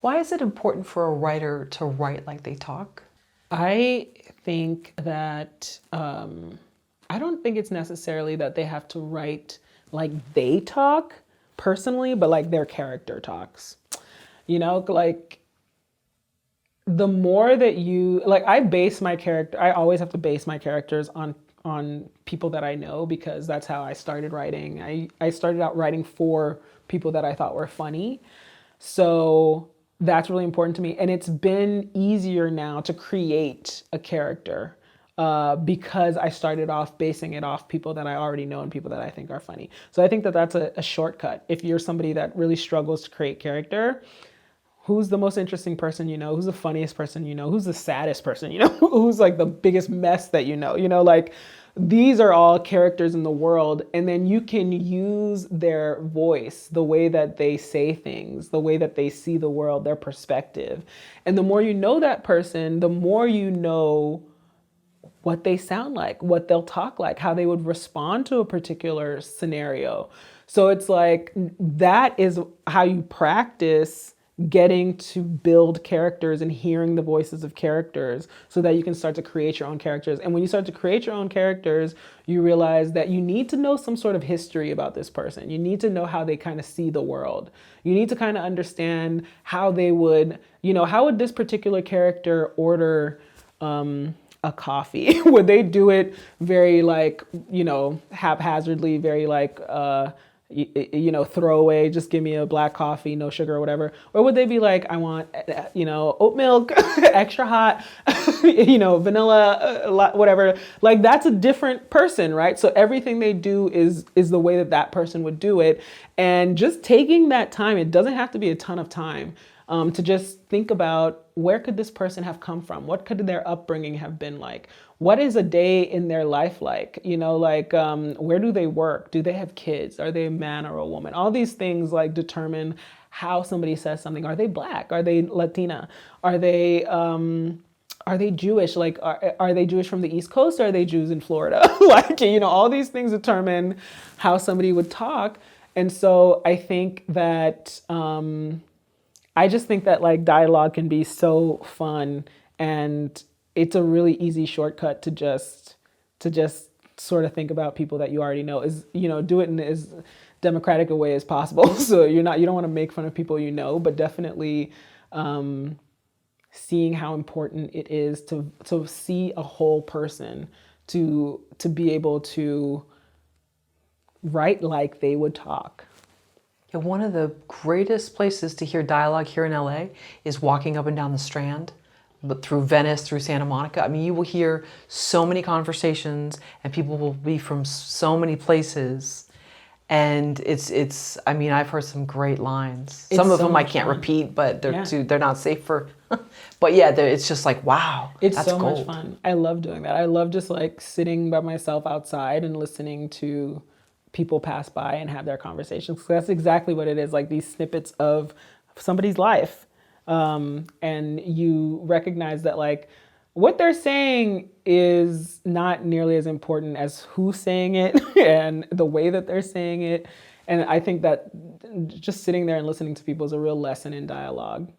Why is it important for a writer to write like they talk? I think that I don't think it's necessarily that they have to write like they talk personally, but like their character talks. You know, like the more that you like, I base my character. I always have to base my characters on people that I know because that's how I started writing. I started out writing for people that I thought were funny. So that's really important to me. And it's been easier now to create a character because I started off basing it off people that I already know and people that I think are funny. So I think that that's a shortcut. If you're somebody that really struggles to create character, who's the most interesting person you know? Who's the funniest person you know? Who's the saddest person you know? Who's like the biggest mess that you know? You know, like these are all characters in the world, and then you can use their voice, the way that they say things, the way that they see the world, their perspective. And the more you know that person, the more you know what they sound like, what they'll talk like, how they would respond to a particular scenario. So it's like that is how you practice getting to build characters and hearing the voices of characters so that you can start to create your own characters. And when you start to create your own characters, you realize that you need to know some sort of history about this person. You need to know how they kind of see the world. You need to kind of understand how they would, you know, how would this particular character order a coffee? Would they do it very like, you know, haphazardly, very like, you know, throw away, just give me a black coffee, no sugar or whatever? Or would they be like, I want, you know, oat milk, extra hot, you know, vanilla, whatever? Like that's a different person, right? So everything they do is the way that that person would do it. And just taking that time, it doesn't have to be a ton of time, to just think about where could this person have come from? What could their upbringing have been like? What is a day in their life like? You know, like where do they work? Do they have kids? Are they a man or a woman? All these things like determine how somebody says something. Are they Black? Are they Latina? Are they Jewish? Like, are they Jewish from the East Coast or are they Jews in Florida? Like, you know, all these things determine how somebody would talk. And so I think that I just think that like dialogue can be so fun, and it's a really easy shortcut to just sort of think about people that you already know. Is, you know, do it in as democratic a way as possible. So you don't want to make fun of people you know, but definitely seeing how important it is to see a whole person, to be able to write like they would talk. Yeah, one of the greatest places to hear dialogue here in LA is walking up and down the Strand, but through Venice, through Santa Monica. I mean, you will hear so many conversations and people will be from so many places. And it's I mean, I've heard some great lines. Some of them I can't repeat, but they're not safe for, but yeah, it's just like, wow, it's that's so gold. much fun. I love doing that. I love just like sitting by myself outside and listening to people pass by and have their conversations. So that's exactly what it is, like these snippets of somebody's life. And you recognize that like what they're saying is not nearly as important as who's saying it and the way that they're saying it. And I think that just sitting there and listening to people is a real lesson in dialogue.